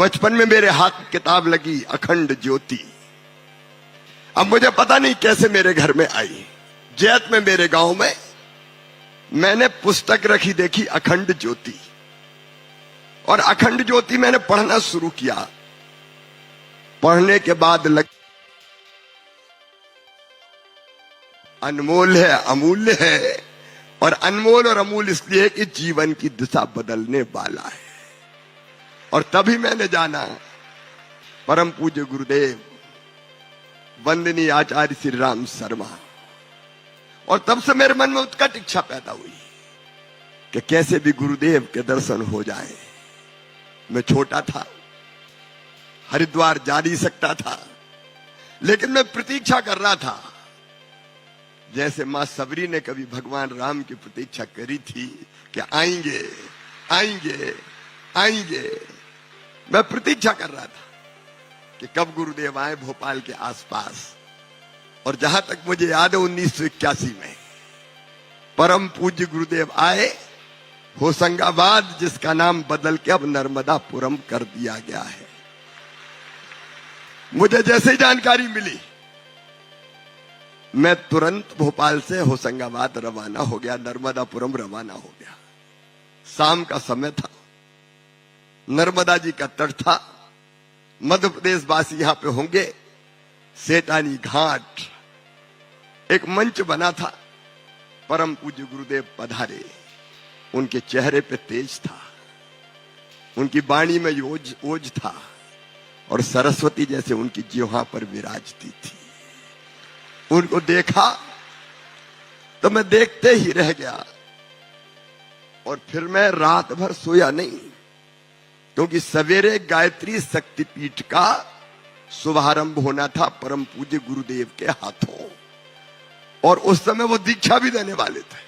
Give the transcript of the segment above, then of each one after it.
बचपन में मेरे हाथ किताब लगी अखंड ज्योति। अब मुझे पता नहीं कैसे मेरे घर में आई। जैत में मेरे गांव में मैंने पुस्तक रखी, देखी अखंड ज्योति, और अखंड ज्योति मैंने पढ़ना शुरू किया। पढ़ने के बाद अनमोल है, अमूल्य है, और अनमोल और अमूल्य इसलिए कि जीवन की दिशा बदलने वाला है। और तभी मैंने जाना परम पूज्य गुरुदेव वंदनीय आचार्य श्री राम शर्मा, और तब से मेरे मन में उत्कट इच्छा पैदा हुई कि कैसे भी गुरुदेव के दर्शन हो जाए। मैं छोटा था, हरिद्वार जा नहीं सकता था, लेकिन मैं प्रतीक्षा कर रहा था, जैसे मां सबरी ने कभी भगवान राम की प्रतीक्षा करी थी कि आएंगे आएंगे आएंगे। मैं प्रतीक्षा कर रहा था कि कब गुरुदेव आए भोपाल के आसपास। और जहां तक मुझे याद है 1981 में परम पूज्य गुरुदेव आए होशंगाबाद, जिसका नाम बदल के अब नर्मदापुरम कर दिया गया है। मुझे जैसे ही जानकारी मिली मैं तुरंत भोपाल से होशंगाबाद रवाना हो गया, नर्मदापुरम रवाना हो गया। शाम का समय था, नर्मदा जी का तट था। मध्य प्रदेश वासी यहां पे होंगे। सेठानी घाट एक मंच बना था। परम पूज्य गुरुदेव पधारे। उनके चेहरे पे तेज था, उनकी वाणी में ओज था, और सरस्वती जैसे उनकी जिह्वा पर विराजती थी। उनको देखा तो मैं देखते ही रह गया, और फिर मैं रात भर सोया नहीं, क्योंकि सवेरे गायत्री शक्तिपीठ का शुभारंभ होना था परम पूज्य गुरुदेव के हाथों, और उस समय वो दीक्षा भी देने वाले थे।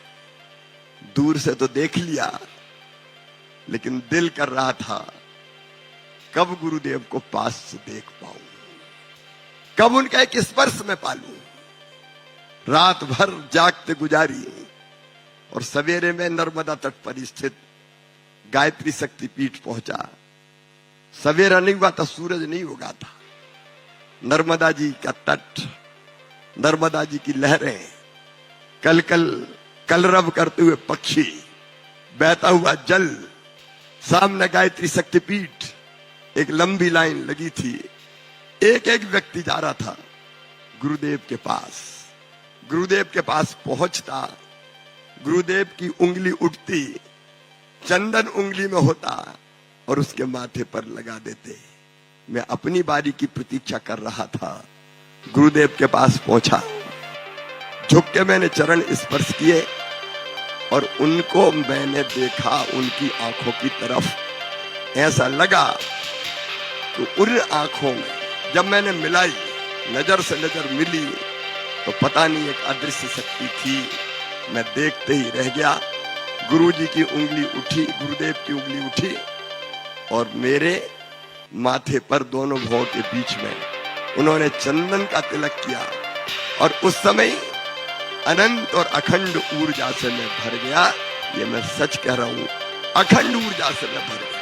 दूर से तो देख लिया, लेकिन दिल कर रहा था कब गुरुदेव को पास से देख पाऊं, कब उनका एक स्पर्श में पालूं। रात भर जागते गुजारी, और सवेरे में नर्मदा तट पर स्थित गायत्री शक्तिपीठ पहुंचा। सवेरा नहीं हुआ था, सूरज नहीं उगा था। नर्मदा जी का तट, नर्मदा जी की लहरें, कल कल कलरव करते हुए पक्षी, बहता हुआ जल, सामने गायत्री शक्तिपीठ, एक लंबी लाइन लगी थी। एक एक व्यक्ति जा रहा था गुरुदेव के पास। गुरुदेव के पास पहुंचता, गुरुदेव की उंगली उठती, चंदन उंगली में होता, और उसके माथे पर लगा देते। मैं अपनी बारी की प्रतीक्षा कर रहा था। गुरुदेव के पास पहुंचा, झुक के मैंने चरण स्पर्श किए, और उनको मैंने देखा उनकी आंखों की तरफ। ऐसा लगा कि उन आंखों में जब मैंने मिलाई, नजर से नजर मिली, तो पता नहीं एक अदृश्य शक्ति थी। मैं देखते ही रह गया। गुरु जी की उंगली उठी, गुरुदेव की उंगली उठी, और मेरे माथे पर दोनों भौं के बीच में उन्होंने चंदन का तिलक किया। और उस समय अनंत और अखंड ऊर्जा से मैं भर गया। ये मैं सच कह रहा हूं, अखंड ऊर्जा से मैं भर गया।